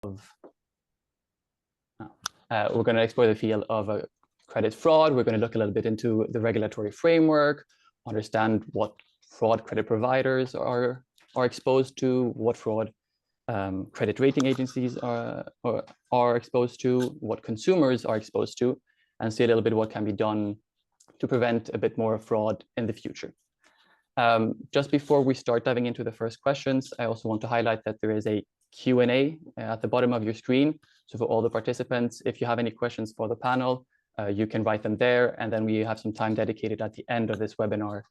we're going to explore the field of credit fraud. We're going to look a little bit into the regulatory framework, understand what fraud credit providers are exposed to, what fraud credit rating agencies are exposed to, what consumers are exposed to, and see a little bit what can be done to prevent a bit more fraud in the future. Just before we start diving into the first questions, I also want to highlight that there is a Q&A at the bottom of your screen. So for all the participants, if you have any questions for the panel, you can write them there, and then we have some time dedicated at the end of this webinar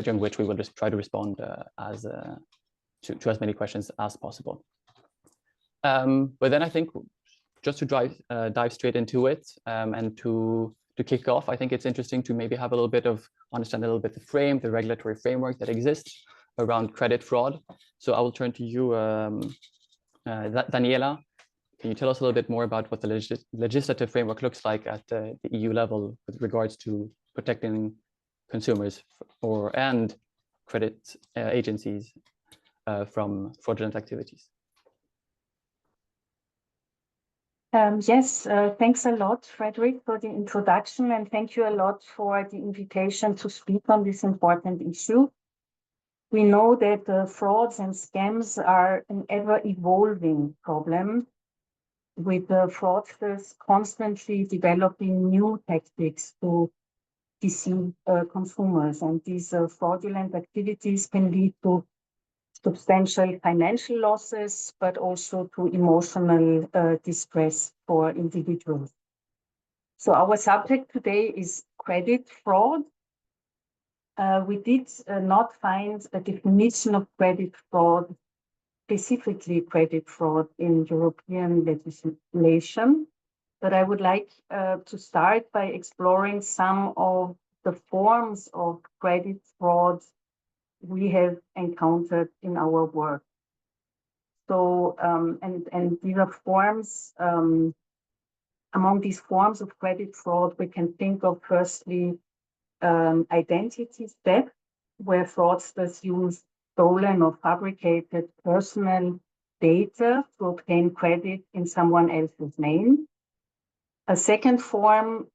during which we will just try to respond to as many questions as possible. But then I think just to dive straight into it and to kick off, I think it's interesting to maybe have a little bit of understand a little bit the regulatory framework that exists around credit fraud. So I will turn to you, Daniela. Can you tell us a little bit more about what the legislative framework looks like at the EU level with regards to protecting consumers and credit agencies from fraudulent activities? Yes, thanks a lot, Frederick, for the introduction, and thank you a lot for the invitation to speak on this important issue. We know that frauds and scams are an ever-evolving problem, with fraudsters constantly developing new tactics to deceive consumers. And these fraudulent activities can lead to substantial financial losses, but also to emotional distress for individuals. So our subject today is credit fraud. We did not find a definition of credit fraud, specifically credit fraud, in European legislation, but I would like to start by exploring some of the forms of credit fraud we have encountered in our work. So, and these are forms, among these forms of credit fraud, we can think of firstly identity theft, where fraudsters use stolen or fabricated personal data to obtain credit in someone else's name. A second form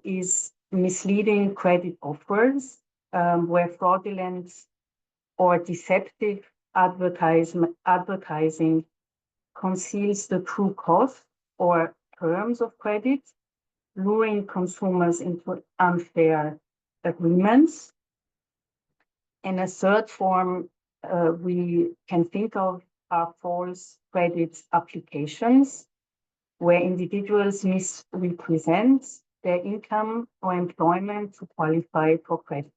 is misleading credit offers, where fraudulent or deceptive advertising conceals the true cost or terms of credit, luring consumers into unfair agreements. And a third form we can think of are false credit applications, where individuals misrepresent their income or employment to qualify for credit.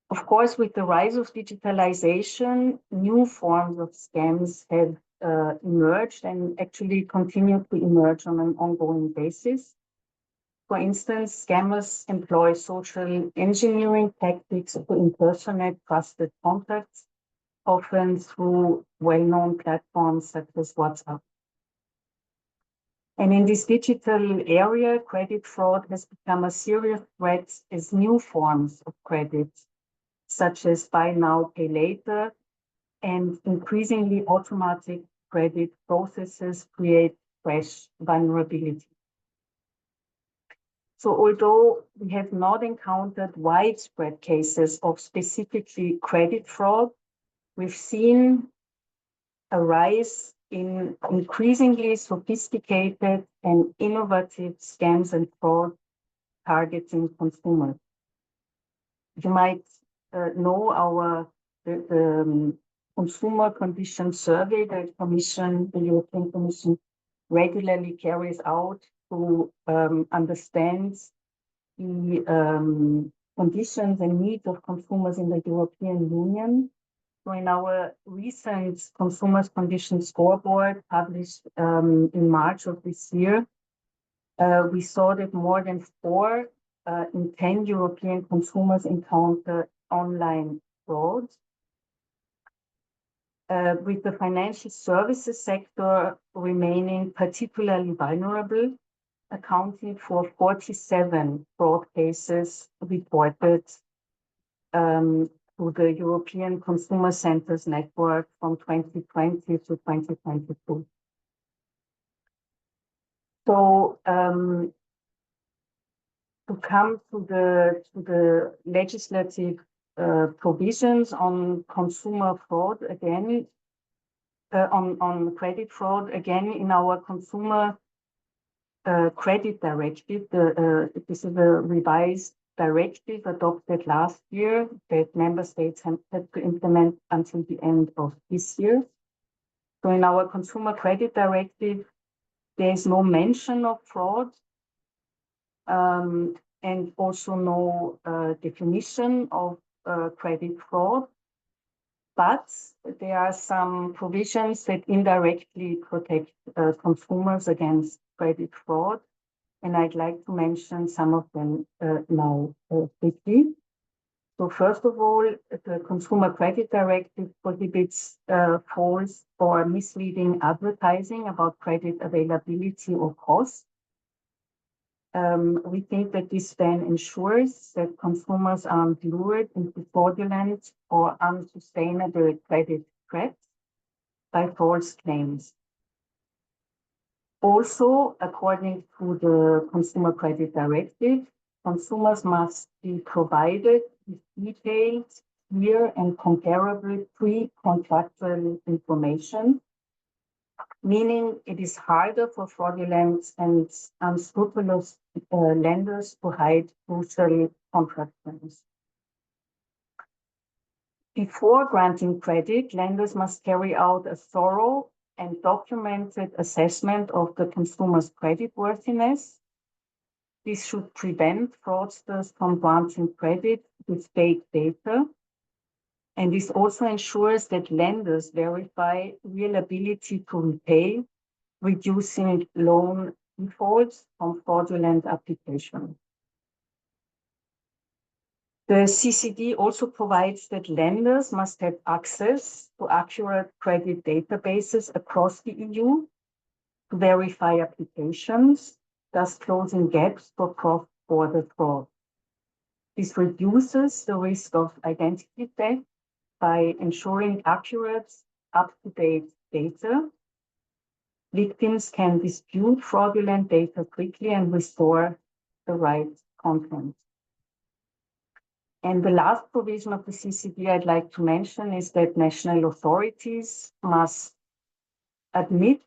Of course, with the rise of digitalization, new forms of scams have emerged and actually continue to emerge on an ongoing basis. For instance, scammers employ social engineering tactics to impersonate trusted contacts, often through well-known platforms such as WhatsApp. And in this digital area, credit fraud has become a serious threat as new forms of credit, such as buy now, pay later, and increasingly automatic credit processes create fresh vulnerability. So although we have not encountered widespread cases of specifically credit fraud, we've seen a rise in increasingly sophisticated and innovative scams and fraud targeting consumers. You might know the consumer condition survey that the European Commission regularly carries out to understand the conditions and needs of consumers in the European Union. So in our recent Consumers Condition Scoreboard published in March of this year, we saw that more than 4 in 10 European consumers encounter online fraud. With the financial services sector remaining particularly vulnerable, accounting for 47 fraud cases reported to the European Consumer Centers Network from 2020 to 2022. So to come to the legislative provisions on consumer fraud again, on credit fraud again in our consumer credit directive. This is a revised directive adopted last year that member states had to implement until the end of this year. So in our consumer credit directive, there is no mention of fraud and also no definition of credit fraud. But there are some provisions that indirectly protect consumers against credit fraud. And I'd like to mention some of them now quickly. So first of all, the Consumer Credit Directive prohibits false or misleading advertising about credit availability or cost. We think that this then ensures that consumers aren't lured into fraudulent or unsustainable credit threats by false claims. Also, according to the Consumer Credit Directive, consumers must be provided with detailed, clear, and comparable pre-contractual information, meaning it is harder for fraudulent and unscrupulous lenders to hide crucial contract terms. Before granting credit, lenders must carry out a thorough and documented assessment of the consumer's creditworthiness. This should prevent fraudsters from granting credit with fake data. And this also ensures that lenders verify real ability to repay, reducing loan defaults from fraudulent application. The CCD also provides that lenders must have access to accurate credit databases across the EU to verify applications, thus closing gaps for cross-border fraud. This reduces the risk of identity theft by ensuring accurate, up-to-date data. Victims can dispute fraudulent data quickly and restore the right content. And the last provision of the CCD I'd like to mention is that national authorities must admit,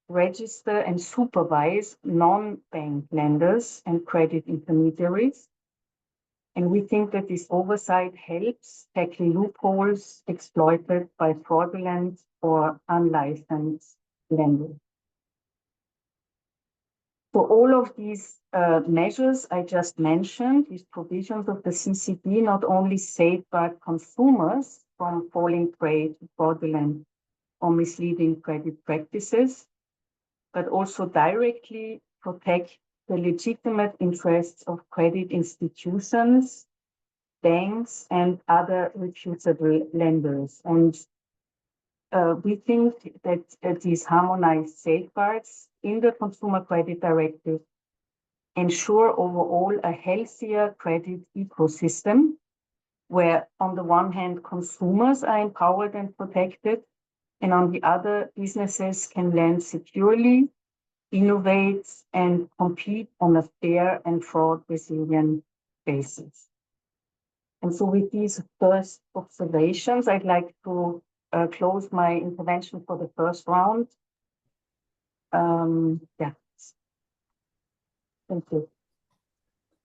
register, and supervise non-bank lenders and credit intermediaries. And we think that this oversight helps tackle loopholes exploited by fraudulent or unlicensed lenders. So all of these measures I just mentioned, these provisions of the CCD, not only safeguard consumers from falling prey to fraudulent or misleading credit practices, but also directly protect the legitimate interests of credit institutions, banks, and other reputable lenders. And we think that these harmonized safeguards in the Consumer Credit Directive ensure overall a healthier credit ecosystem, where on the one hand, consumers are empowered and protected, and on the other, businesses can lend securely, innovate, and compete on a fair and fraud-resilient basis. And so with these first observations, I'd like to close my intervention for the first round. Yeah. Thank you.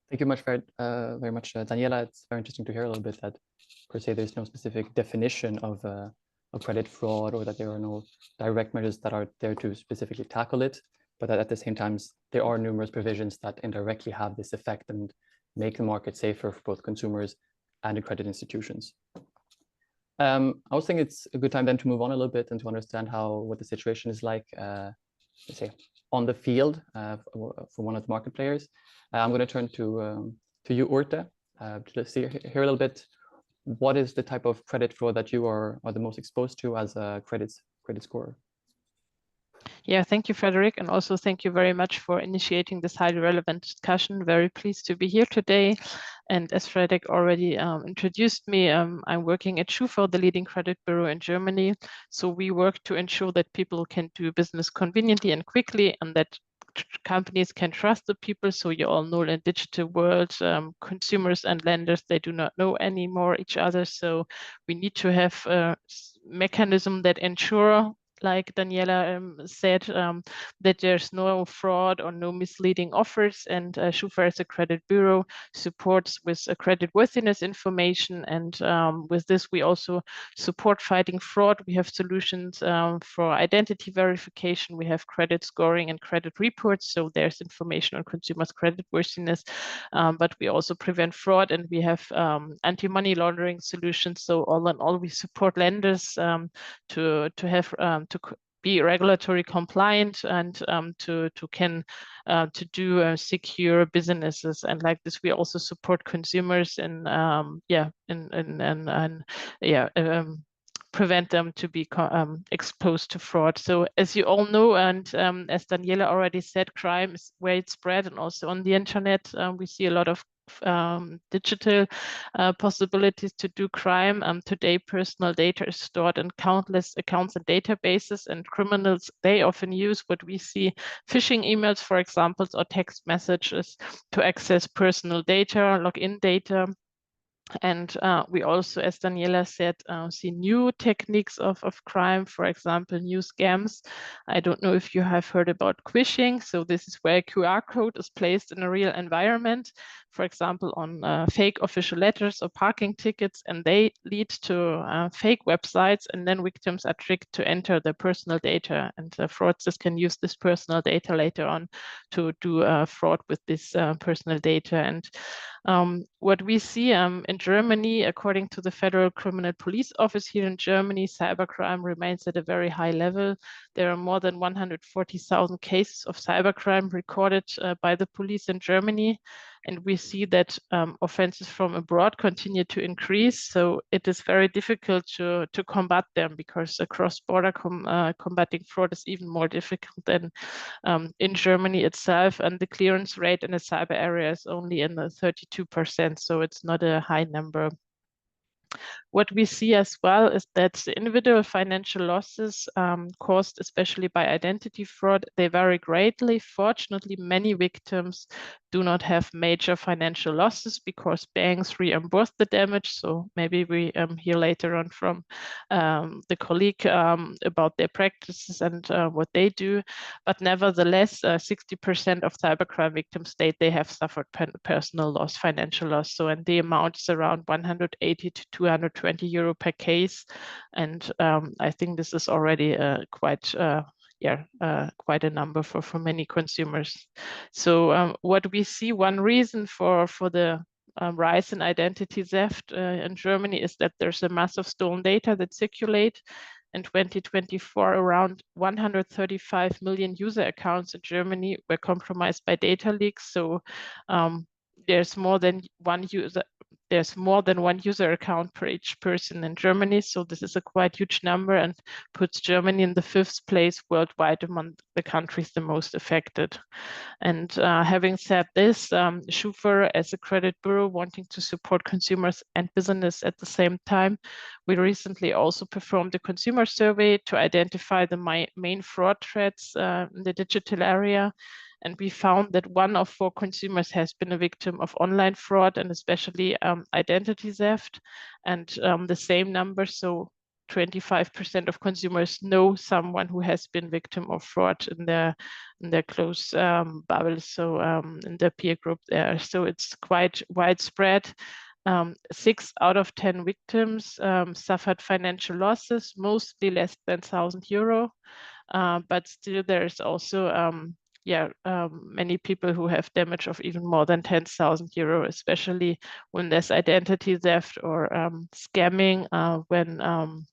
Thank you very much, Daniela. It's very interesting to hear a little bit that, per se, there's no specific definition of credit fraud, or that there are no direct measures that are there to specifically tackle it, but that at the same time, there are numerous provisions that indirectly have this effect and make the market safer for both consumers and the credit institutions. I was thinking it's a good time then to move on a little bit and to understand what the situation is like, let's say, on the field for one of the market players. I'm going to turn to you, Urte, to hear a little bit. What is the type of credit fraud that you are the most exposed to as a credit scorer? Yeah, thank you, Frederick, and also thank you very much for initiating this highly relevant discussion. Very pleased to be here today. And as Fredrik already introduced me, I'm working at Schufa, the leading credit bureau in Germany. So we work to ensure that people can do business conveniently and quickly, and that companies can trust the people. So you all know, in digital world, consumers and lenders, they do not know anymore each other. So we need to have a mechanism that ensure, like Daniela said, that there's no fraud or no misleading offers. And Schufa, as a credit bureau, supports with credit worthiness information. And with this, we also support fighting fraud. We have solutions for identity verification. We have credit scoring and credit reports. So there's information on consumers' credit worthiness, but we also prevent fraud, and we have anti-money laundering solutions. So all in all, we support lenders to be regulatory compliant and to do secure businesses. And like this, we also support consumers and prevent them to be exposed to fraud. So as you all know, and as Daniela already said, crime is widespread, and also on the internet, we see a lot of digital possibilities to do crime. Today, personal data is stored in countless accounts and databases, and criminals, they often use what we see, phishing emails, for example, or text messages to access personal data, login data. And we also, as Daniela said, see new techniques of crime, for example, new scams. I don't know if you have heard about quishing. So this is where a QR code is placed in a real environment, for example, on fake official letters or parking tickets, and they lead to fake websites, and then victims are tricked to enter their personal data, and fraudsters can use this personal data later on to do fraud with this personal data. And what we see in Germany, according to the Federal Criminal Police Office here in Germany, cybercrime remains at a very high level. There are more than 140,000 cases of cybercrime recorded by the police in Germany. And we see that offenses from abroad continue to increase. So it is very difficult to combat them, because cross-border combating fraud is even more difficult than in Germany itself. And the clearance rate in the cyber area is only in the 32%. So it's not a high number. What we see as well is that the individual financial losses caused especially by identity fraud, they vary greatly. Fortunately, many victims do not have major financial losses because banks reimburse the damage. So maybe we hear later on from the colleague about their practices and what they do. But nevertheless, 60% of cybercrime victims state they have suffered personal loss, financial loss. So, and the amount is around 180 to 220 euro per case. And I think this is already quite a number for many consumers. So what we see, one reason for the rise in identity theft in Germany is that there's a massive stolen data that circulate. In 2024, around 135 million user accounts in Germany were compromised by data leaks. So there's more than one user account per each person in Germany. So this is a quite huge number and puts Germany in the 5th place worldwide among the countries the most affected. And having said this, Schufa, as a credit bureau wanting to support consumers and business at the same time, we recently also performed a consumer survey to identify the main fraud threats in the digital area. And we found that 1 of 4 consumers has been a victim of online fraud, and especially identity theft. And the same number, so 25% of consumers know someone who has been victim of fraud in their close bubble, so in their peer group there. So it's quite widespread. 6 out of 10 victims suffered financial losses, mostly less than 1,000 euro. But still there's also many people who have damage of even more than 10,000 euro, especially when there's identity theft or scamming, when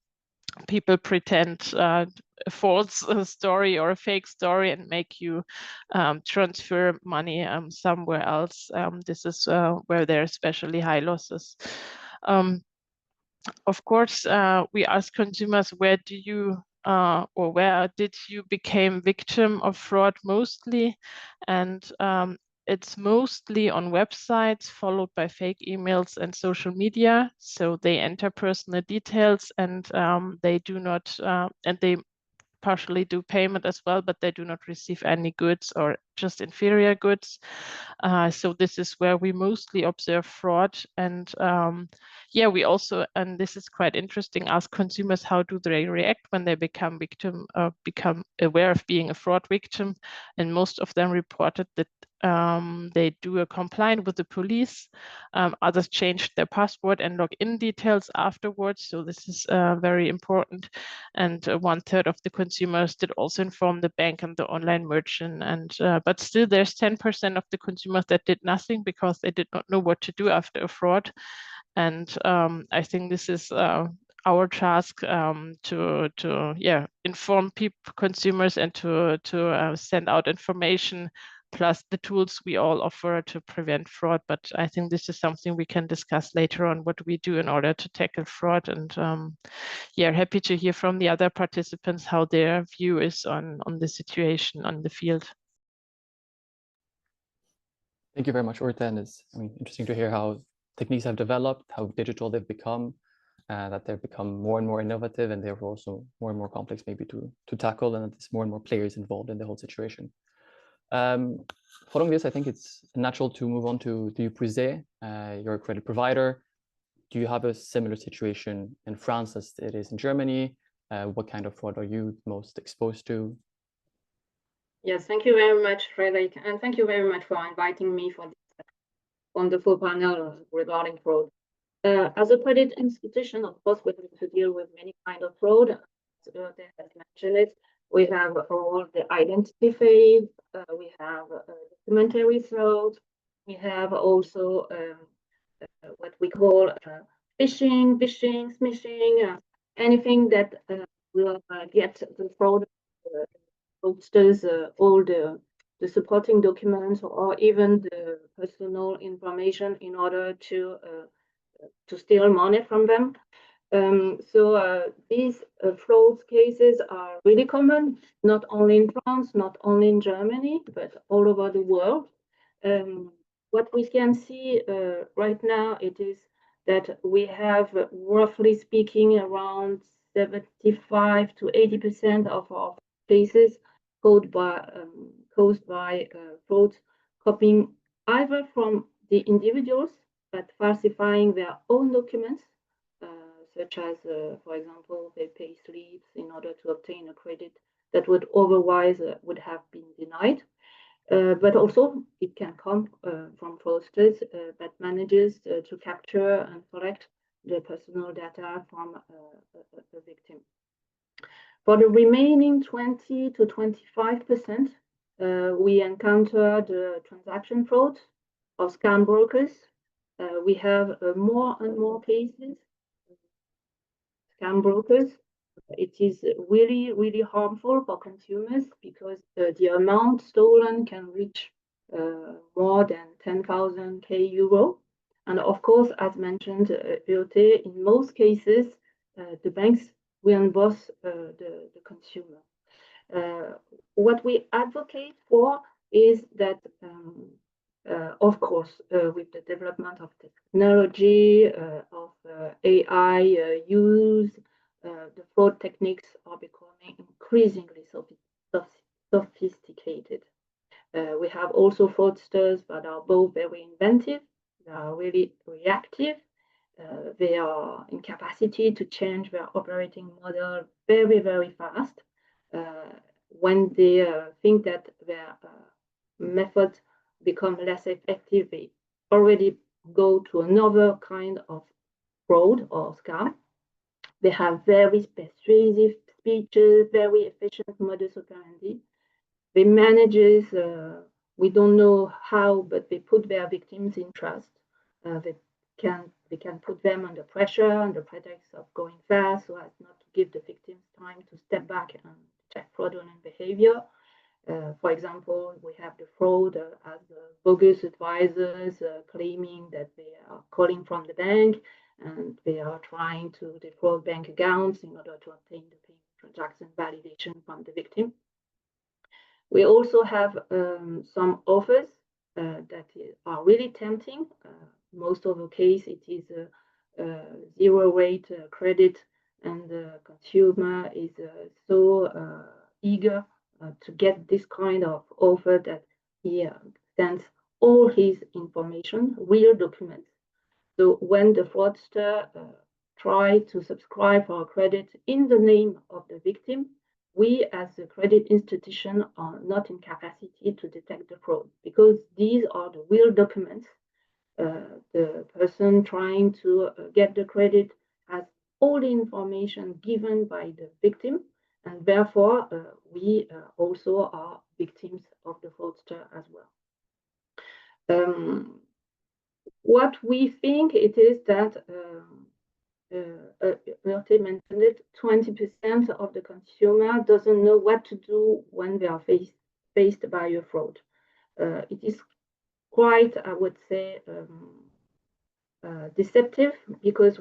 people pretend a false story or a fake story and make you transfer money somewhere else. This is where there are especially high losses. Of course, we ask consumers, where did you became victim of fraud mostly? And it's mostly on websites, followed by fake emails and social media. So they enter personal details, and they do not, and they partially do payment as well, but they do not receive any goods or just inferior goods. So this is where we mostly observe fraud. And yeah, we also, and this is quite interesting, ask consumers how do they react when they become victim or become aware of being a fraud victim. And most of them reported that they do a complaint with the police. Others changed their password and login details afterwards. So this is very important. And 1/3 of the consumers did also inform the bank and the online merchant. And but still, there's 10% of the consumers that did nothing because they did not know what to do after a fraud. And I think this is our task to inform consumers and to send out information, plus the tools we all offer to prevent fraud. But I think this is something we can discuss later on, what we do in order to tackle fraud. And yeah, happy to hear from the other participants how their view is on the situation on the field. Thank you very much, Urte. And it's interesting to hear how techniques have developed, how digital they've become, that they've become more and more innovative, and therefore also more and more complex maybe to tackle, and there's more and more players involved in the whole situation. Following this, I think it's natural to move on to Dupuiset, your credit provider. Do you have a similar situation in France as it is in Germany? What kind of fraud are you most exposed to? Yes, thank you very much, Frederick, and thank you very much for inviting me for this wonderful panel regarding fraud. As a credit institution, of course, we have to deal with many kinds of fraud. As Urte has mentioned it, we have all the identity theft, we have documentary fraud, we have also what we call phishing, smishing, anything that will get the fraud fraudsters all the supporting documents or even the personal information in order to steal money from them. So these fraud cases are really common, not only in France, not only in Germany, but all over the world. What we can see right now, it is that we have, roughly speaking, around 75 to 80% of our cases caused by fraud copying either from the individuals but falsifying their own documents, such as, for example, their pay slips in order to obtain a credit that would otherwise would have been denied. But also it can come from fraudsters that manages to capture and collect the personal data from a victim. For the remaining 20 to 25%, we encounter the transaction fraud of scam brokers. We have more and more cases. Scam brokers, it is really, really harmful for consumers because the amount stolen can reach more than 10,000 euro. And of course, as mentioned, Urte, in most cases, the banks reimburse the consumer. What we advocate for is that, of course, with the development of technology, of AI use, the fraud techniques are becoming increasingly sophisticated. We have also fraudsters that are both very inventive, they are really reactive, they are in capacity to change their operating model very, very fast. When they think that their method become less effective, they already go to another kind of fraud or scam. They have very persuasive speeches, very efficient modus operandi. They manages, we don't know how, but they put their victims in trust. They can put them under pressure under pretext of going fast so as not to give the victims time to step back and check fraudulent behavior. For example, we have the fraud as bogus advisors claiming that they are calling from the bank and they are trying to defraud bank accounts in order to obtain the payment transaction validation from the victim. We also have some offers that are really tempting. Most of the case, it is a zero rate credit, and the consumer is so eager to get this kind of offer that he sends all his information, real documents. So when the fraudster try to subscribe for a credit in the name of the victim, we as a credit institution are not in capacity to detect the fraud, because these are the real documents. The person trying to get the credit has all the information given by the victim, and therefore we also are victims of the fraudster as well. What we think it is that Myrte mentioned it, 20% of the consumer doesn't know what to do when they are faced by a fraud. It is quite, I would say, deceptive, because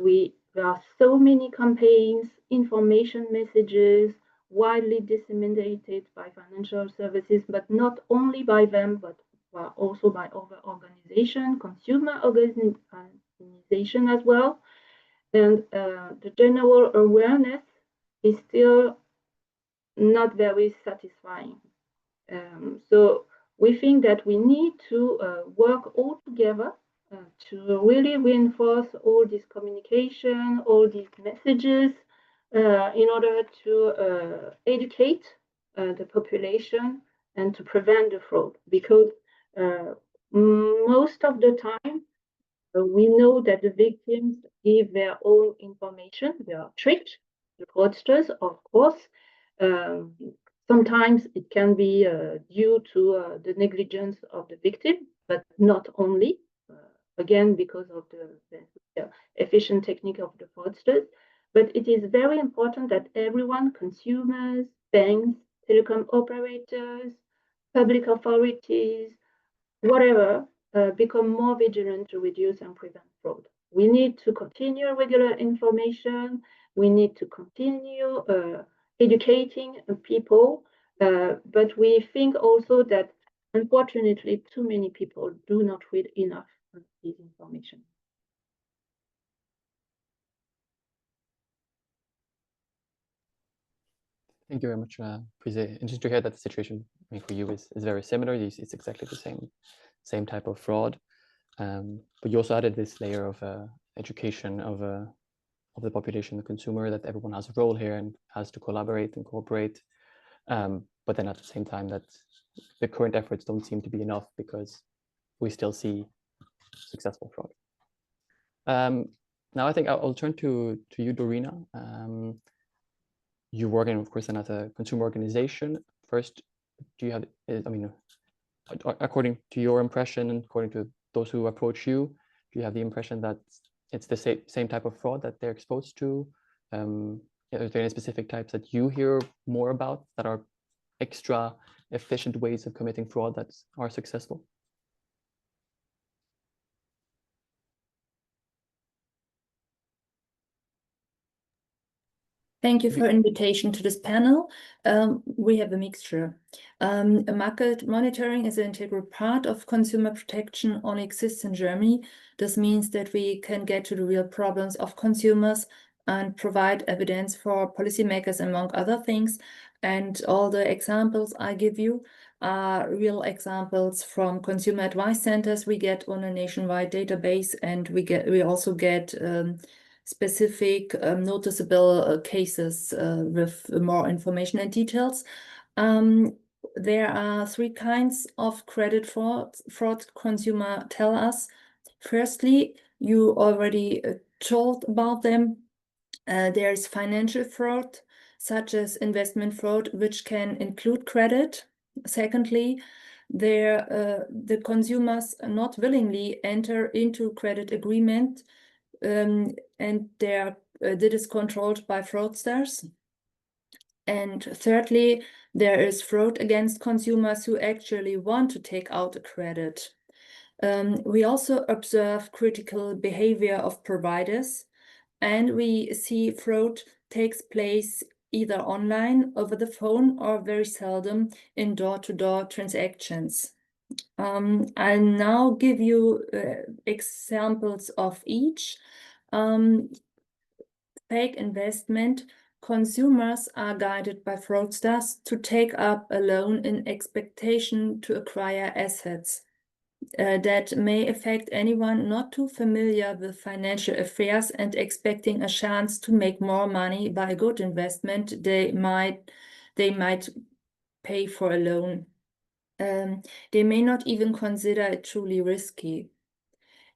there are so many campaigns, information messages, widely disseminated by financial services, but not only by them, but also by other organizations, consumer organization as well. And the general awareness is still not very satisfying. So we think that we need to work all together to really reinforce all this communication, all these messages, in order to educate the population and to prevent the fraud. Because most of the time, we know that the victims give their own information. They are tricked, the fraudsters, of course. Sometimes it can be due to the negligence of the victim, but not only, again, because of the efficient technique of the fraudsters. But it is very important that everyone, consumers, banks, telecom operators, public authorities, whatever, become more vigilant to reduce and prevent fraud. We need to continue regular information. We need to continue educating people, but we think also that, unfortunately, too many people do not read enough of this information. Thank you very much, Prise. Interesting to hear that the situation, I mean, for you is very similar. It's exactly the same type of fraud, but you also added this layer of education of the population, the consumer, that everyone has a role here and has to collaborate and cooperate. But then at the same time, that the current efforts don't seem to be enough, because we still see successful fraud. Now I think I'll turn to you, Dorina. You're working, of course, at a consumer organization. First, do you have, I mean, according to your impression and according to those who approach you, do you have the impression that it's the same type of fraud that they're exposed to? Are there any specific types that you hear more about that are extra efficient ways of committing fraud that are successful? Thank you for invitation to this panel. We have a mixture. Market monitoring is an integral part of consumer protection, only exists in Germany. This means that we can get to the real problems of consumers and provide evidence for policymakers, among other things. And all the examples I give you are real examples from consumer advice centers we get on a nationwide database, and we also get specific noticeable cases with more information and details. There are three kinds of credit fraud consumer tell us. Firstly, you already told about them. There's financial fraud, such as investment fraud, which can include credit. Secondly, the consumers not willingly enter into credit agreement, and that is controlled by fraudsters. And thirdly, there is fraud against consumers who actually want to take out a credit. We also observe critical behavior of providers, and we see fraud takes place either online, over the phone, or very seldom in door-to-door transactions. I'll now give you examples of each. Fake investment. Consumers are guided by fraudsters to take up a loan in expectation to acquire assets that may affect anyone not too familiar with financial affairs and expecting a chance to make more money by a good investment. They might pay for a loan. They may not even consider it truly risky.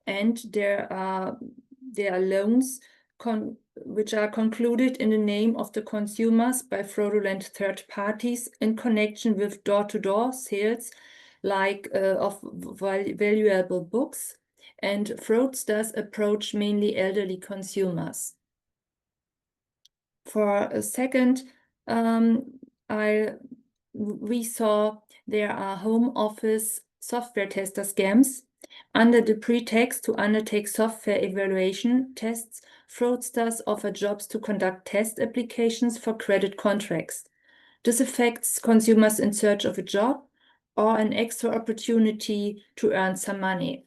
And there are loans which are concluded in the name of the consumers by fraudulent third parties in connection with door-to-door sales, like of valuable books. And fraudsters approach mainly elderly consumers. For a second, we saw there are home office software tester scams. Under the pretext to undertake software evaluation tests, fraudsters offer jobs to conduct test applications for credit contracts. This affects consumers in search of a job or an extra opportunity to earn some money.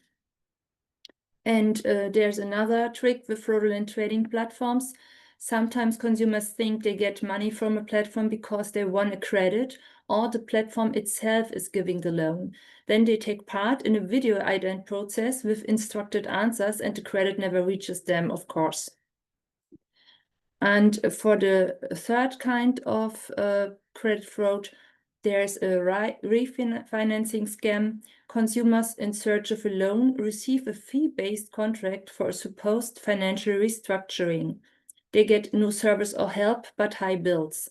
And there's another trick with fraudulent trading platforms. Sometimes consumers think they get money from a platform because they won a credit or the platform itself is giving the loan. Then they take part in a video ident process with instructed answers and the credit never reaches them, of course. And for the third kind of credit fraud, there's a refinancing scam. Consumers in search of a loan receive a fee-based contract for a supposed financial restructuring. They get no service or help, but high bills.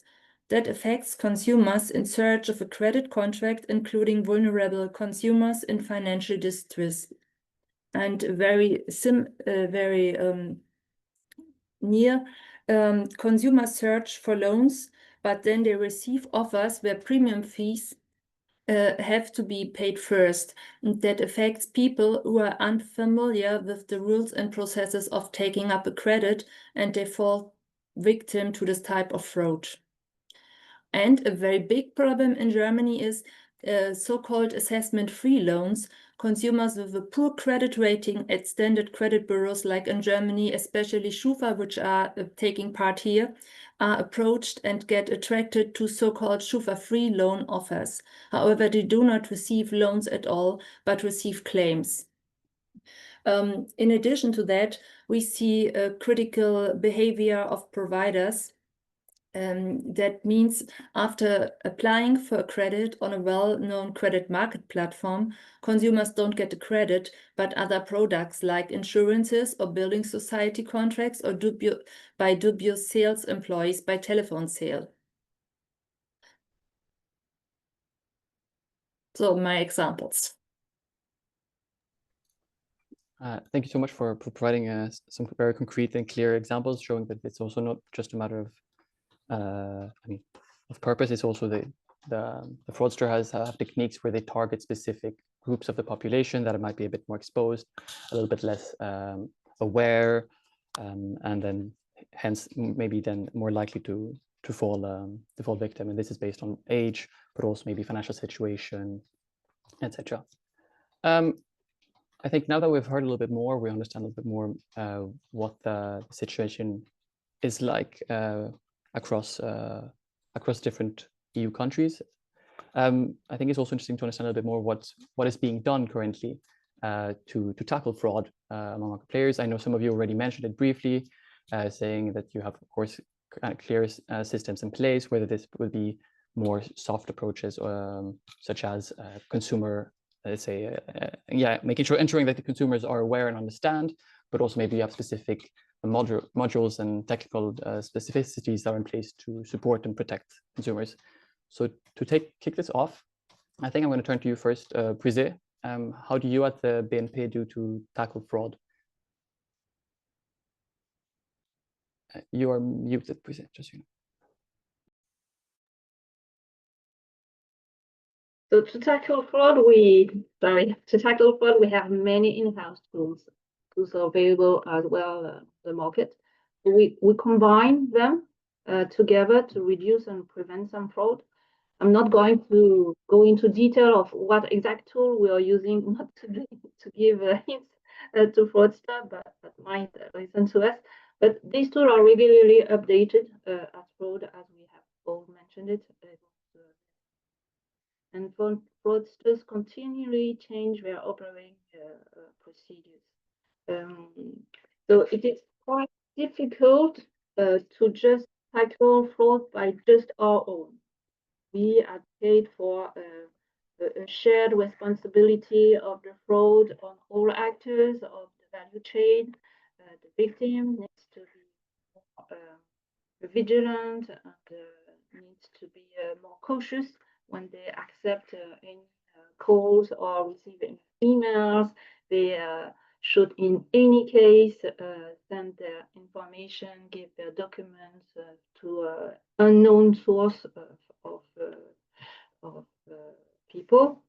That affects consumers in search of a credit contract, including vulnerable consumers in financial distress. And consumers search for loans, but then they receive offers where premium fees have to be paid first. And that affects people who are unfamiliar with the rules and processes of taking up a credit, and they fall victim to this type of fraud. And a very big problem in Germany is so-called assessment-free loans. Consumers with a poor credit rating at standard credit bureaus, like in Germany, especially Schufa, which are taking part here, are approached and get attracted to so-called Schufa-free loan offers. However, they do not receive loans at all, but receive claims. In addition to that, we see critical behavior of providers. That means after applying for a credit on a well-known credit market platform, consumers don't get the credit, but other products like insurances or building society contracts or dubious sales employees by telephone sale. So my examples. Thank you so much for providing some very concrete and clear examples, showing that it's also not just a matter of of purpose. It's also the fraudster have techniques where they target specific groups of the population that might be a bit more exposed, a little bit less aware, and then hence maybe then more likely to fall victim. And this is based on age, but also maybe financial situation, etc. I think now that we've heard a little bit more, we understand a little bit more what the situation is like across different EU countries. I think it's also interesting to understand a little bit more what is being done currently to tackle fraud among market players. I know some of you already mentioned it briefly, saying that you have, of course, kind of clear systems in place, whether this will be more soft approaches, such as consumer, let's say, ensuring that the consumers are aware and understand, but also maybe you have specific modules and technical specificities that are in place to support and protect consumers. So to kick this off, I think I'm going to turn to you first, Prisé. How do you at the BNP do to tackle fraud? You are muted, Prisé, just so you know. So to tackle fraud, we have many in-house tools available as well the market. We combine them together to reduce and prevent some fraud. I'm not going to go into detail of what exact tool we are using, not to give hints to fraudster, but might listen to us. But these tools are regularly updated at Fraud, as we have all mentioned it. And fraudsters continually change their operating procedures. So it is quite difficult to just tackle fraud by just our own. We advocate for a shared responsibility of the fraud on all actors of the value chain. The victim needs to be more vigilant and needs to be more cautious when they accept any calls or receive any emails. They should, in any case, send their information, give their documents to an unknown source of people.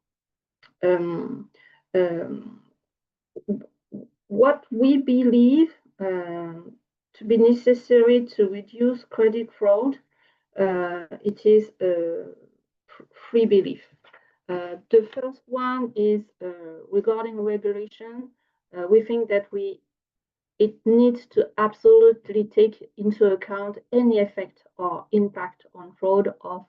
What we believe to be necessary to reduce credit fraud, it is three beliefs. The first one is regarding regulation. We think that it needs to absolutely take into account any effect or impact on fraud of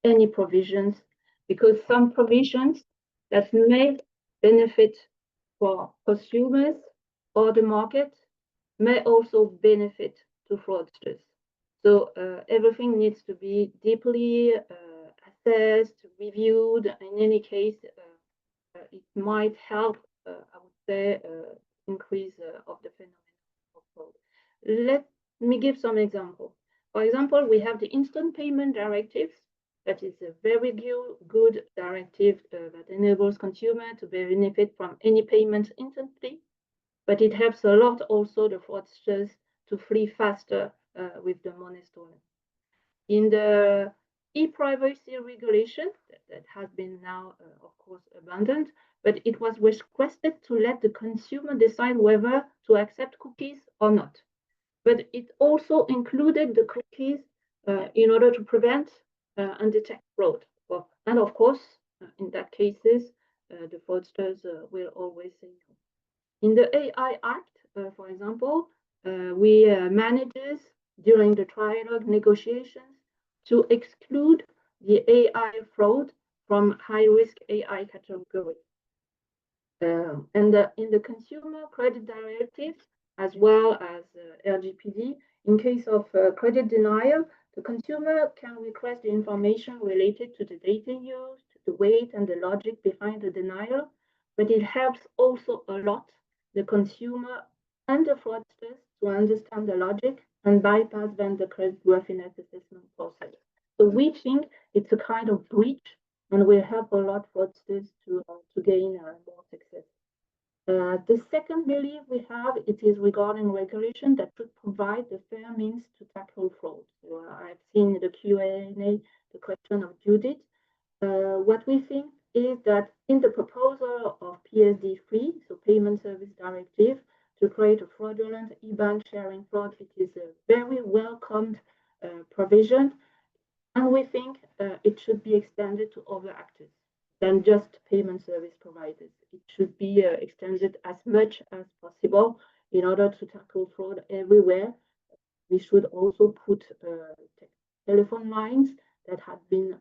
any provisions, because some provisions that may benefit for consumers or the market may also benefit to fraudsters. So everything needs to be deeply assessed, reviewed. In any case, it might help, I would say, increase of the phenomenon of fraud. Let me give some examples. For example, we have the instant payment directives. That is a very good directive that enables consumers to benefit from any payment instantly, but it helps a lot also the fraudsters to flee faster with the money stolen. In the e-privacy regulation, that has been now, of course, abandoned, but it was requested to let the consumer decide whether to accept cookies or not. But it also included the cookies in order to prevent and detect fraud. And of course, in that cases, the fraudsters will always say no. In the AI Act, for example, we managed during the trilogue negotiations to exclude the AI fraud from high-risk AI category. And in the Consumer Credit Directive, as well as LGPD, in case of credit denial, the consumer can request the information related to the data used, the weight and the logic behind the denial, but it helps also a lot the consumer and the fraudsters to understand the logic and bypass then the creditworthiness assessment process. So we think it's a kind of breach and will help a lot fraudsters to gain more success. The second belief we have, it is regarding regulation that should provide the fair means to tackle fraud. So I've seen the Q&A, the question of Judith. What we think is that in the proposal of PSD3, so Payment Service Directive, to create a fraudulent IBAN sharing fraud, it is a very welcomed provision, and we think it should be extended to other actors than just payment service providers. It should be extended as much as possible in order to tackle fraud everywhere. We should also put telephone lines that have been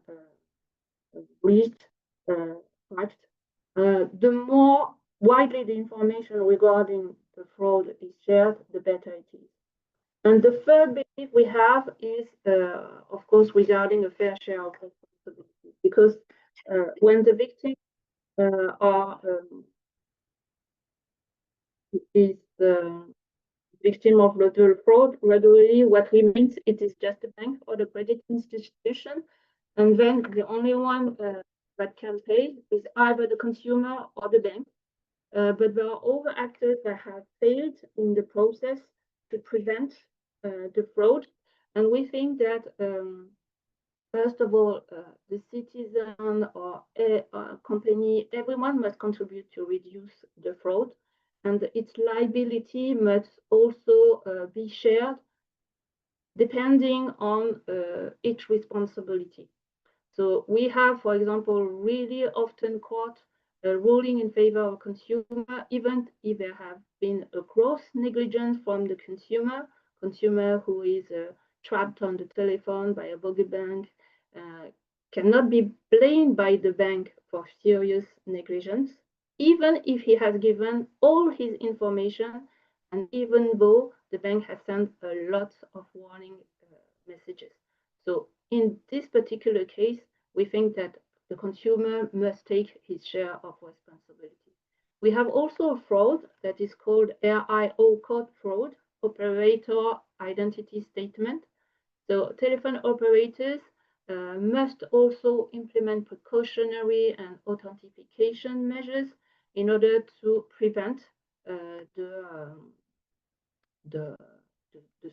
breached, hacked. The more widely the information regarding the fraud is shared, the better it is. And the third belief we have is, of course, regarding a fair share of responsibility, because when the victim is the victim of local fraud, regularly what remains, it is just the bank or the credit institution, and then the only one that can pay is either the consumer or the bank. But there are other actors that have failed in the process to prevent the fraud, and we think that first of all, the citizen or a company, everyone must contribute to reduce the fraud, and its liability must also be shared depending on each responsibility. So we have, for example, really often caught a ruling in favor of consumer, even if there have been a gross negligence from the consumer who is trapped on the telephone by a bogey bank, cannot be blamed by the bank for serious negligence, even if he has given all his information, and even though the bank has sent a lot of warning messages. So in this particular case, we think that the consumer must take his share of responsibility. We have also a fraud that is called RIO code fraud, operator identity statement. So telephone operators must also implement precautionary and authentication measures in order to prevent the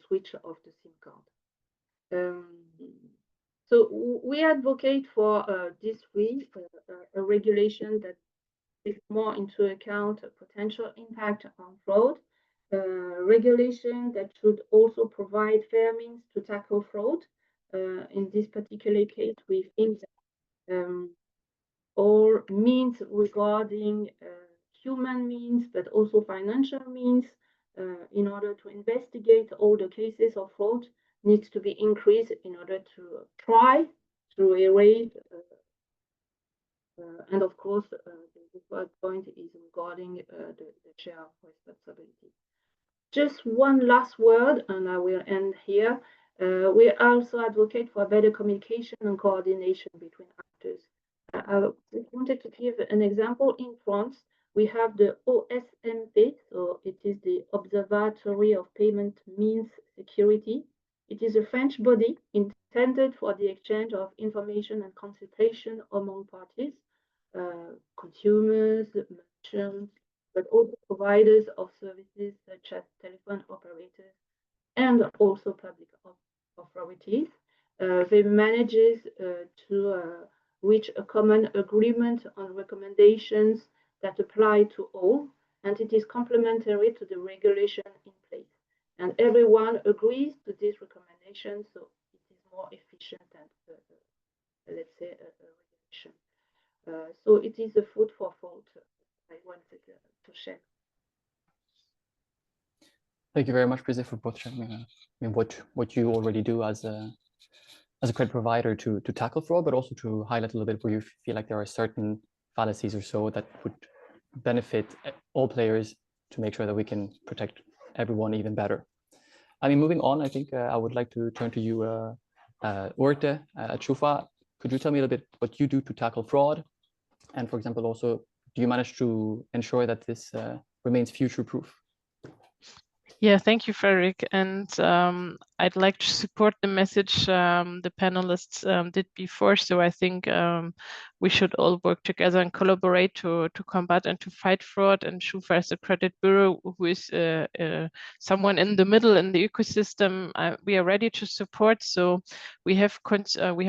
switch of the SIM card. So we advocate for this week a regulation that takes more into account a potential impact on fraud, regulation that should also provide fair means to tackle fraud. In this particular case, we think that all means regarding human means, but also financial means, in order to investigate all the cases of fraud, needs to be increased in order to try to erase. And of course, the third point is regarding the share of responsibility. Just one last word, and I will end here. We also advocate for better communication and coordination between actors. I wanted to give an example. In France, we have the OSMP, so it is the Observatory of Payment Means Security. It is a French body intended for the exchange of information and consultation among parties, consumers, merchants, but also providers of services such as telephone operators and also public authorities. They manages to reach a common agreement on recommendations that apply to all, and it is complementary to the regulation in place. And everyone agrees to this recommendation, so it is more efficient than, let's say, a regulation. So it is a food for thought I wanted to share. Thank you very much, Brigitte, for both sharing what you already do as a credit provider to tackle fraud, but also to highlight a little bit where you feel like there are certain fallacies or so that would benefit all players to make sure that we can protect everyone even better. I mean, moving on, I think I would like to turn to you, Urte at Schufa. Could you tell me a little bit what you do to tackle fraud? And for example, also, do you manage to ensure that this remains future-proof? Yeah, thank you, Frederick. And I'd like to support the message the panelists did before. So I think we should all work together and collaborate to combat and to fight fraud. And Schufa as a credit bureau, who is someone in the middle in the ecosystem, we are ready to support. So we have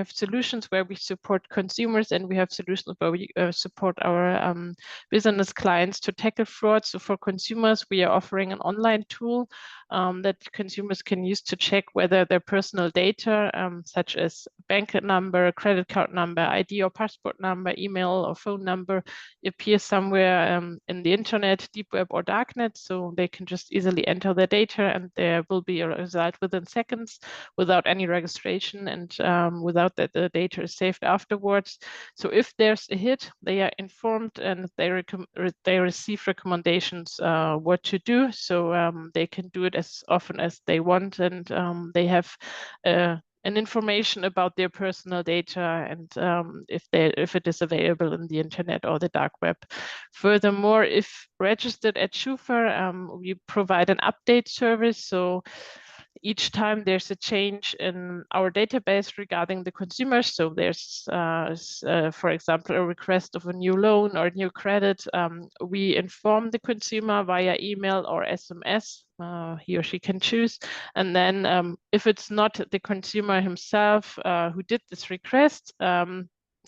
solutions where we support consumers, and we have solutions where we support our business clients to tackle fraud. So for consumers, we are offering an online tool that consumers can use to check whether their personal data, such as bank number, credit card number, ID or passport number, email or phone number, appears somewhere in the internet, deep web or darknet. So they can just easily enter their data, and there will be a result within seconds without any registration, and without that the data is saved afterwards. So if there's a hit, they are informed, and they receive recommendations what to do. So they can do it as often as they want, and they have an information about their personal data, and if it is available in the internet or the dark web. Furthermore, if registered at Schufa, we provide an update service. So each time there's a change in our database regarding the consumers, so there's, for example, a request of a new loan or new credit, we inform the consumer via email or SMS. He or she can choose. And then if it's not the consumer himself who did this request,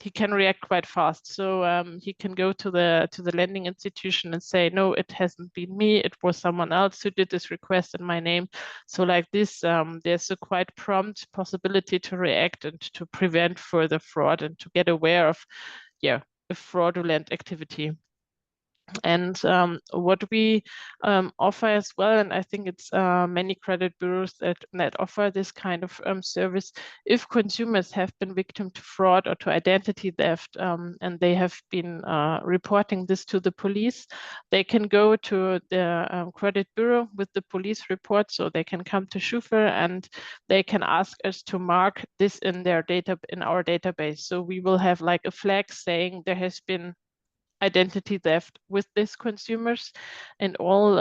he can react quite fast. So he can go to the lending institution and say, no, it hasn't been me, it was someone else who did this request in my name. So like this, there's a quite prompt possibility to react and to prevent further fraud and to get aware of, yeah, a fraudulent activity. And what we offer as well, and I think it's many credit bureaus that offer this kind of service, if consumers have been victim to fraud or to identity theft, and they have been reporting this to the police, they can go to the credit bureau with the police report. So they can come to Schufa and they can ask us to mark this in their data, in our database. So we will have like a flag saying there has been identity theft with these consumers, and all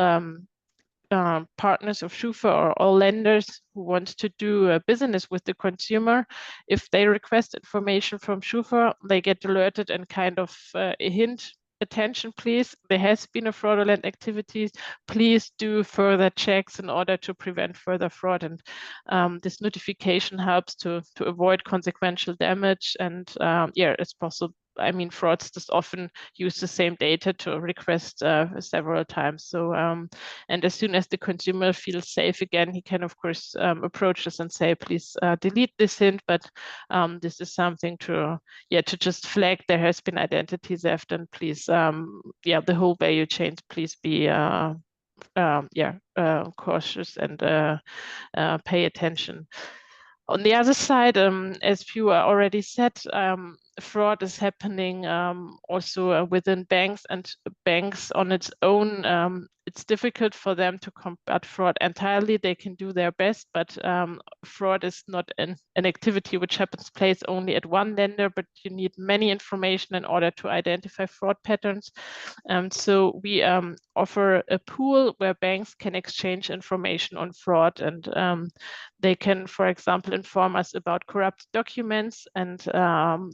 partners of Schufa or all lenders who want to do a business with the consumer, if they request information from Schufa, they get alerted and kind of a hint, attention please, there has been a fraudulent activities, please do further checks in order to prevent further fraud. And this notification helps to avoid consequential damage. And yeah, it's possible. I mean, fraudsters often use the same data to request several times. So, and as soon as the consumer feels safe again, he can, of course, approach us and say, please delete this hint. But this is something to, yeah, to just flag there has been identity theft, and please, yeah, the whole value chain, please be, cautious and pay attention. On the other side, as you already said, fraud is happening also within banks, and banks on its own, it's difficult for them to combat fraud entirely. They can do their best, but fraud is not an activity which happens place only at one lender, but you need many information in order to identify fraud patterns. So we offer a pool where banks can exchange information on fraud, and they can, for example, inform us about corrupt documents, and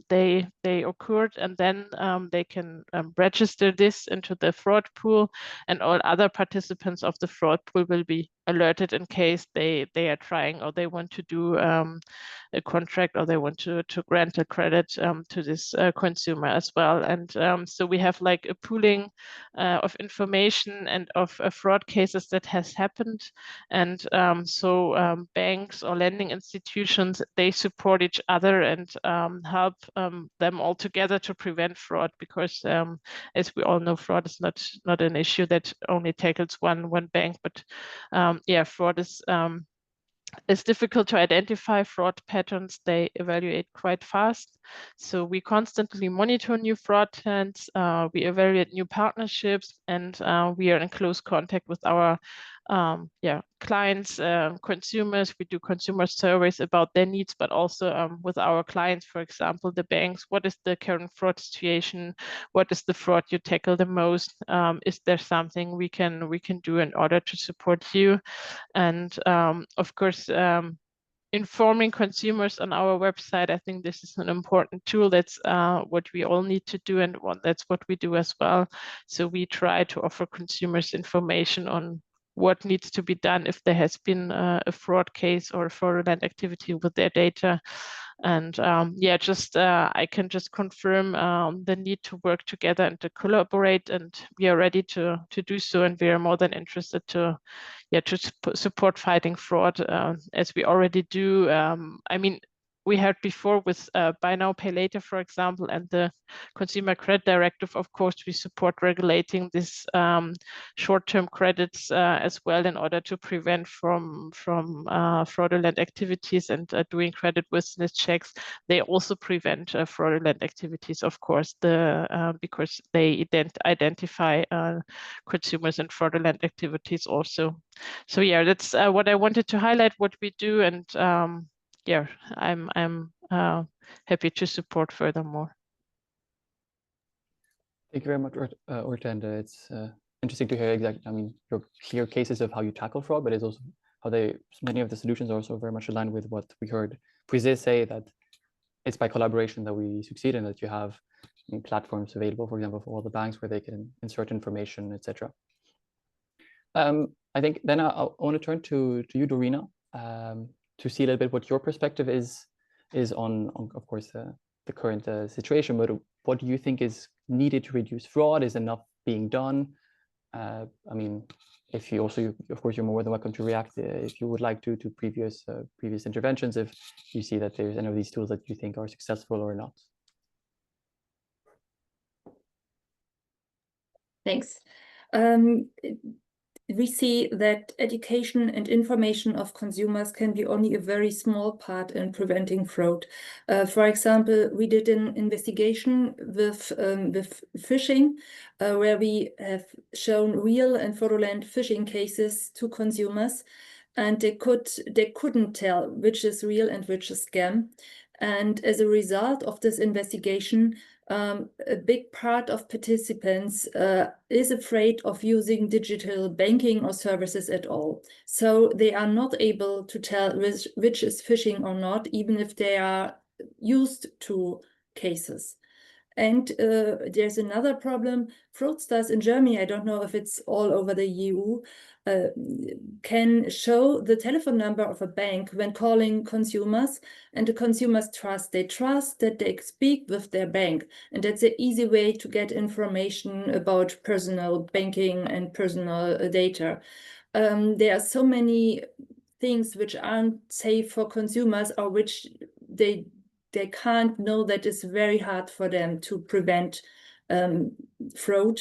they occurred, and then they can register this into the fraud pool, and all other participants of the fraud pool will be alerted in case they are trying or they want to do a contract, or they want to grant a credit to this consumer as well. And so we have like a pooling of information and of fraud cases that has happened. And so banks or lending institutions, they support each other and help them all together to prevent fraud, because as we all know, fraud is not an issue that only tackles one bank, but yeah, fraud is it's difficult to identify fraud patterns. They evaluate quite fast. So we constantly monitor new fraud trends, we evaluate new partnerships, and we are in close contact with our clients, consumers. We do consumer surveys about their needs, but also with our clients, for example, the banks. What is the current fraud situation? What is the fraud you tackle the most? Is there something we can do in order to support you? And of course, informing consumers on our website, I think this is an important tool. That's what we all need to do, and that's what we do as well. So we try to offer consumers information on what needs to be done if there has been a fraud case or a fraudulent activity with their data. And yeah, just I can just confirm the need to work together and to collaborate, and we are ready to do so, and we are more than interested to support fighting fraud, as we already do. I mean, we had before with buy now, pay later, for example, and the Consumer Credit Directive. Of course, we support regulating this short-term credits as well, in order to prevent from fraudulent activities, and doing credit worthiness checks. They also prevent fraudulent activities, of course, because they identify consumers and fraudulent activities also. So yeah, that's what I wanted to highlight, what we do, and yeah, I'm happy to support furthermore. Thank you very much, Urte, and it's interesting to hear exactly, I mean, your clear cases of how you tackle fraud, but it's also how many of the solutions are also very much aligned with what we heard Prisé say, that it's by collaboration that we succeed, and that you have platforms available, for example, for all the banks where they can insert information, etc. I think then I want to turn to you, Dorina, to see a little bit what your perspective is on of course, the current situation, but what do you think is needed to reduce fraud? Is enough being done? I mean, if you also, of course, you're more than welcome to react if you would like to previous interventions, if you see that there's any of these tools that you think are successful or not. Thanks. We see that education and information of consumers can be only a very small part in preventing fraud. For example, we did an investigation with phishing, where we have shown real and fraudulent phishing cases to consumers, and they couldn't tell which is real and which is scam. And as a result of this investigation, a big part of participants is afraid of using digital banking or services at all. So they are not able to tell which is phishing or not, even if they are used to cases. And there's another problem. Fraudsters in Germany, I don't know if it's all over the EU, can show the telephone number of a bank when calling consumers, and the consumers trust. They trust that they speak with their bank, and that's an easy way to get information about personal banking and personal data. There are so many things which aren't safe for consumers, or which they can't know, that it's very hard for them to prevent fraud.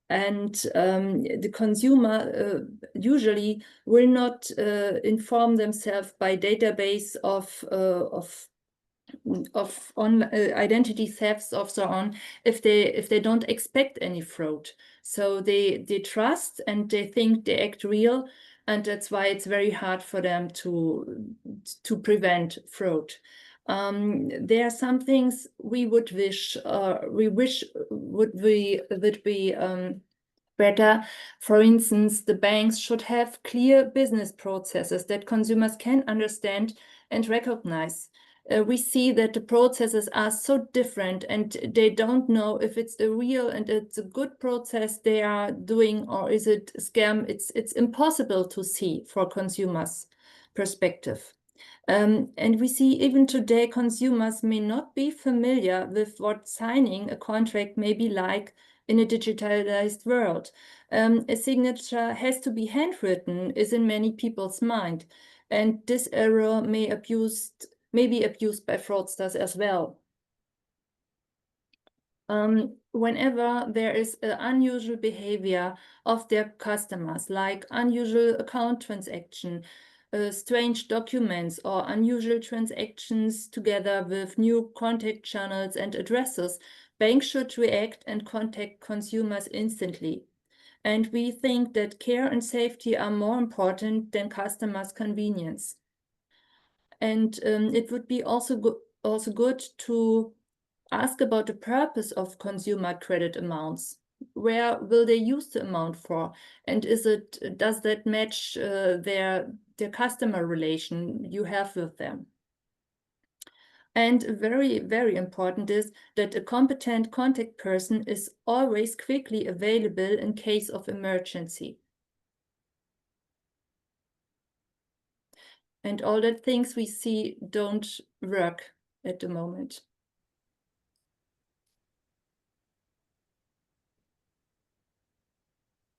And the consumer usually will not inform themselves by database of identity thefts or so on, if they don't expect any fraud. So they trust and they think they act real, and that's why it's very hard for them to prevent fraud. There are some things we would wish would be better. For instance, the banks should have clear business processes that consumers can understand and recognize. We see that the processes are so different, and they don't know if it's a real and it's a good process they are doing, or is it a scam. It's impossible to see for consumers' perspective. And we see even today consumers may not be familiar with what signing a contract may be like in a digitalized world. A signature has to be handwritten is in many people's mind, and this error may be abused by fraudsters as well. Whenever there is an unusual behavior of their customers, like unusual account transaction, strange documents, or unusual transactions together with new contact channels and addresses, banks should react and contact consumers instantly. And we think that care and safety are more important than customers' convenience. And it would be also good to ask about the purpose of consumer credit amounts. Where will they use the amount for? And does that match their customer relation you have with them? And very, very important is that a competent contact person is always quickly available in case of emergency. And all the things we see don't work at the moment.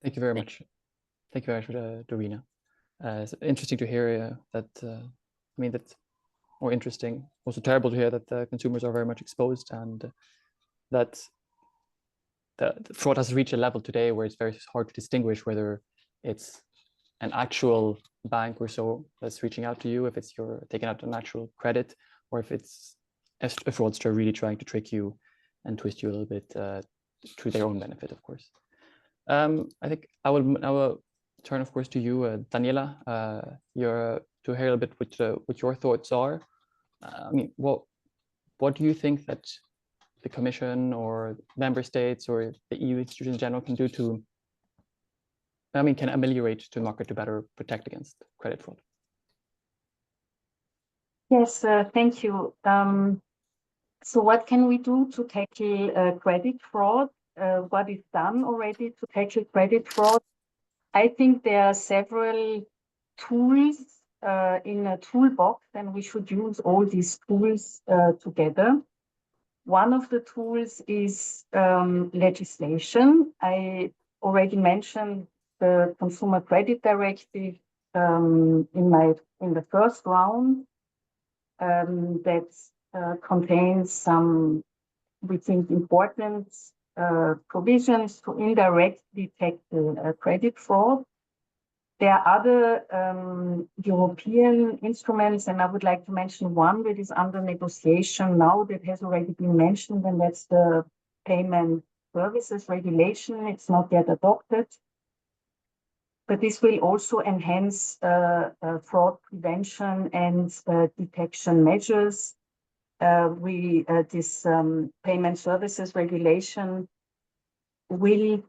Thank you very much. Thank you very much, Dorina. It's interesting to hear that, I mean, that's more interesting. Also terrible to hear that consumers are very much exposed, and that the fraud has reached a level today where it's very hard to distinguish whether it's an actual bank or so that's reaching out to you, if it's you're taking out an actual credit, or if it's a fraudster really trying to trick you and twist you a little bit to their own benefit, of course. I think I will turn, of course, to you, Daniela, to hear a little bit what your thoughts are. I mean, what do you think that the Commission or member states or the EU institutions in general can do to, I mean, can ameliorate the market to better protect against credit fraud? Yes, thank you. So what can we do to tackle credit fraud? What is done already to tackle credit fraud? I think there are several tools in a toolbox, and we should use all these tools together. One of the tools is legislation. I already mentioned the Consumer Credit Directive in the first round that contains some, we think, important provisions to indirectly tackle credit fraud. There are other European instruments, and I would like to mention one that is under negotiation now that has already been mentioned, and that's the Payment Services Regulation. It's not yet adopted, but this will also enhance fraud prevention and detection measures. This Payment Services Regulation will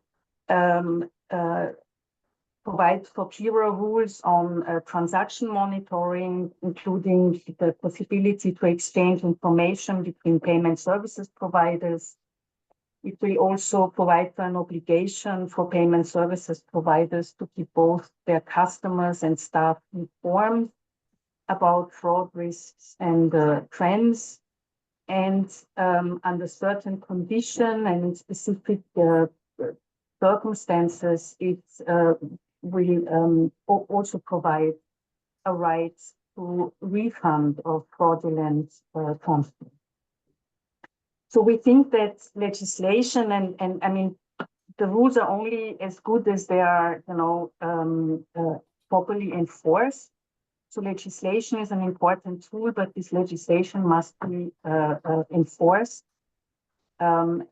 provide for clearer rules on transaction monitoring, including the possibility to exchange information between payment services providers. It will also provide for an obligation for payment services providers to keep both their customers and staff informed about fraud risks and trends. And under certain conditions and in specific circumstances, it will also provide a right to refund of fraudulent transfer. So we think that legislation and I mean, the rules are only as good as they are, properly enforced. So legislation is an important tool, but this legislation must be enforced. And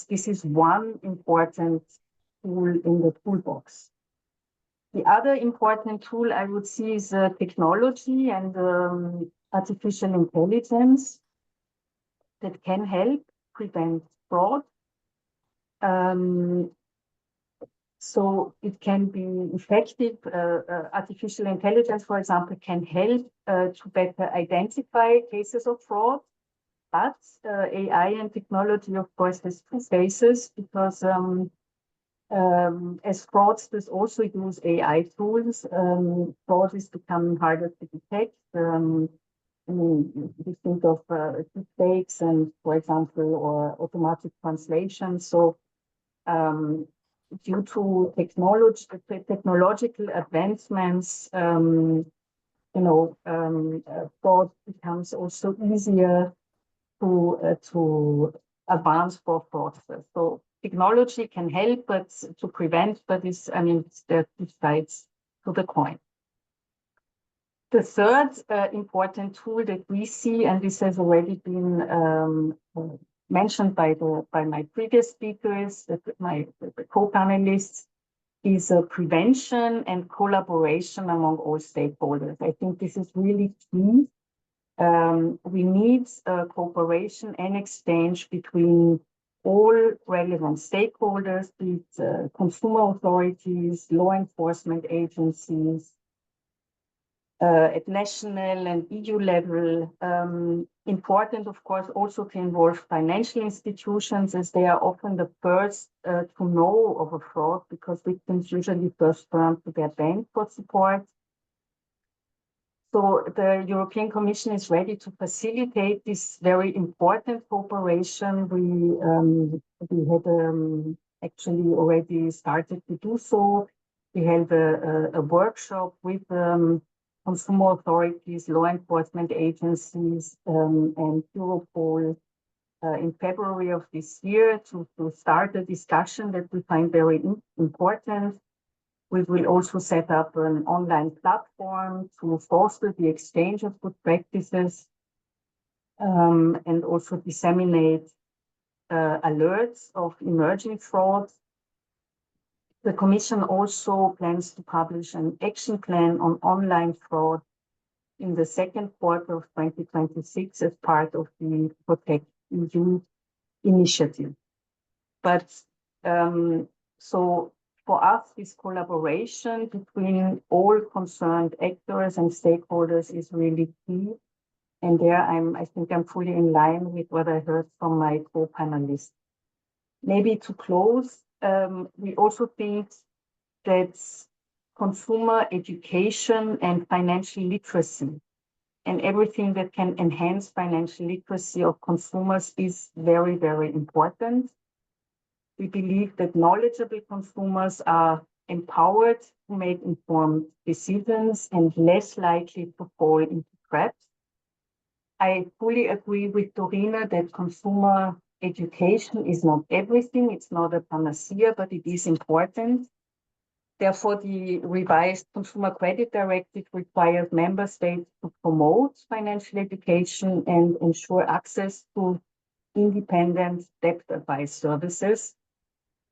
this is one important tool in the toolbox. The other important tool I would see is technology and artificial intelligence that can help prevent fraud. So it can be effective. Artificial intelligence, for example, can help to better identify cases of fraud. But AI and technology, of course, has two faces because as fraudsters also use AI tools, fraud is becoming harder to detect. We think of deepfakes and, for example, or automatic translation. So due to technological advancements, fraud becomes also easier to advance for fraudsters. So technology can help, but to prevent, but there are two sides to the coin. The third important tool that we see, and this has already been mentioned by my previous speakers, my co-panelists, is prevention and collaboration among all stakeholders. I think this is really key. We need cooperation and exchange between all relevant stakeholders, be it consumer authorities, law enforcement agencies, at national and EU level. Important, of course, also to involve financial institutions, as they are often the first to know of a fraud, because victims usually first turn to their bank for support. So the European Commission is ready to facilitate this very important cooperation. We had actually already started to do so. We held a workshop with consumer authorities, law enforcement agencies, and Europol in February of this year to start a discussion that we find very important. We will also set up an online platform to foster the exchange of good practices and also disseminate alerts of emerging fraud. The Commission also plans to publish an action plan on online fraud in the second quarter of 2026 as part of the Protect EU initiative. But so for us, this collaboration between all concerned actors and stakeholders is really key. And there I think I'm fully in line with what I heard from my co-panelists. Maybe to close, we also think that consumer education and financial literacy and everything that can enhance financial literacy of consumers is very, very important. We believe that knowledgeable consumers are empowered to make informed decisions and less likely to fall into traps. I fully agree with Dorina that consumer education is not everything. It's not a panacea, but it is important. Therefore, the revised Consumer Credit Directive requires member states to promote financial education and ensure access to independent debt advice services.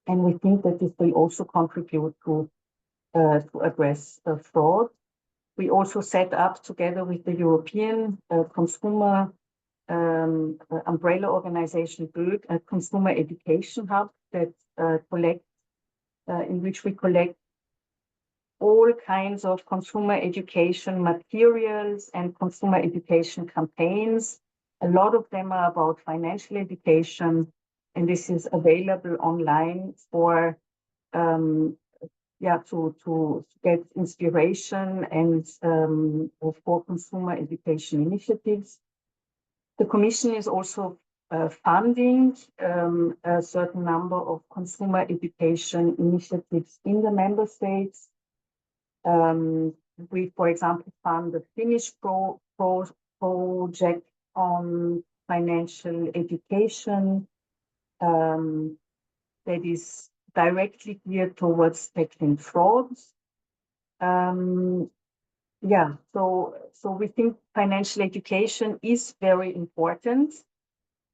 And we think that this will also contribute to address fraud. We also set up, together with the European Consumer Umbrella Organization, BÖG, a consumer education hub that in which we collect all kinds of consumer education materials and consumer education campaigns. A lot of them are about financial education, and this is available online for to get inspiration and for consumer education initiatives. The Commission is also funding a certain number of consumer education initiatives in the member states. We, for example, fund the Finnish project on financial education that is directly geared towards tackling frauds. So we think financial education is very important.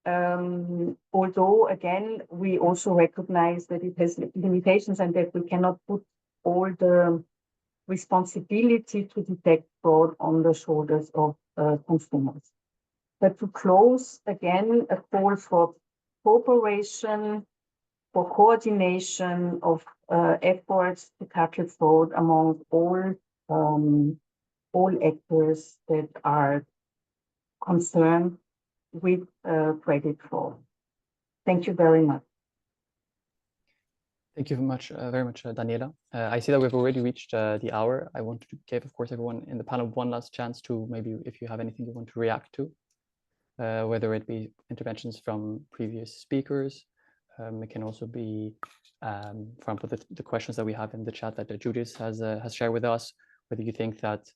Although, again, we also recognize that it has limitations and that we cannot put all the responsibility to detect fraud on the shoulders of consumers. But to close, again, a call for cooperation, for coordination of efforts to tackle fraud among all actors that are concerned with credit fraud. Thank you very much. Thank you very much, Daniela. I see that we've already reached the hour. I want to give, of course, everyone in the panel one last chance to maybe, if you have anything you want to react to, whether it be interventions from previous speakers. It can also be, for example, the questions that we have in the chat that Judith has shared with us, whether you think that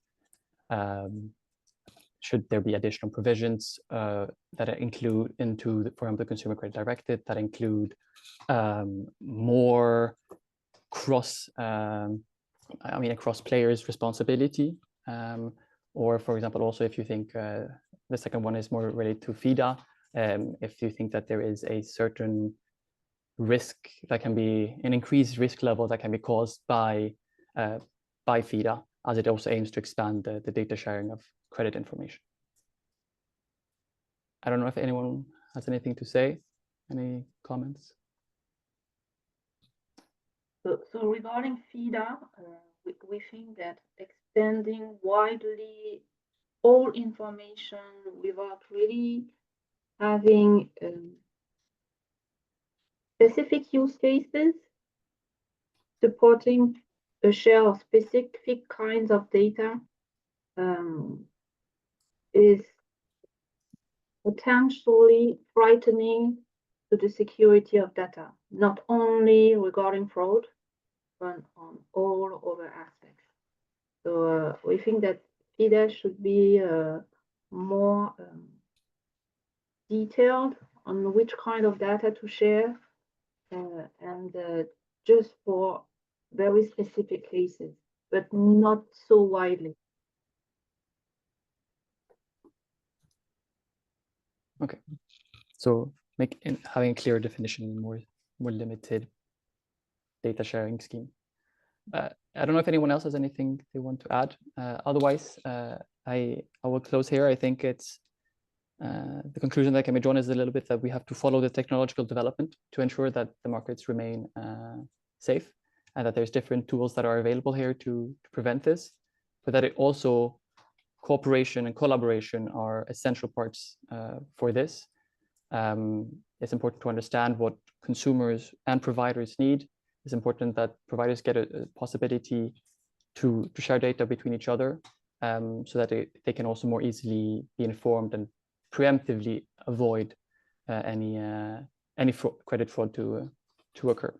should there be additional provisions that include into, for example, the Consumer Credit Directive that include more across players' responsibility, or, for example, also if you think the second one is more related to FIDA, if you think that there is a certain risk that can be an increased risk level that can be caused by FIDA, as it also aims to expand the data sharing of credit information. I don't know if anyone has anything to say, any comments? So regarding FIDA, we think that extending widely all information without really having specific use cases, supporting a share of specific kinds of data is potentially frightening to the security of data, not only regarding fraud, but on all other aspects. So we think that FIDA should be more detailed on which kind of data to share, and just for very specific cases, but not so widely. Okay, so having a clear definition, more limited data sharing scheme. I don't know if anyone else has anything they want to add. Otherwise, I will close here. I think it's the conclusion that can be drawn is a little bit that we have to follow the technological development to ensure that the markets remain safe, and that there's different tools that are available here to prevent this, but that it also cooperation and collaboration are essential parts for this. It's important to understand what consumers and providers need. It's important that providers get a possibility to share data between each other, so that they can also more easily be informed and preemptively avoid any credit fraud to occur.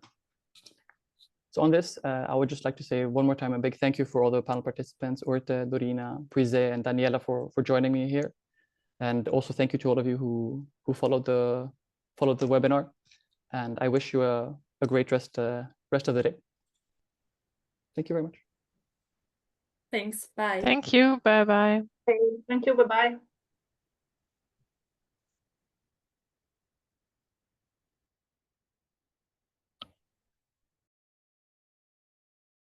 So on this, I would just like to say one more time a big thank you for all the panel participants, Urte, Dorina, Prize, and Daniela for joining me here. And also thank you to all of you who followed the webinar. And I wish you a great rest of the day. Thank you very much. Thanks. Bye. Thank you. Bye-bye. Thank you. Bye-bye.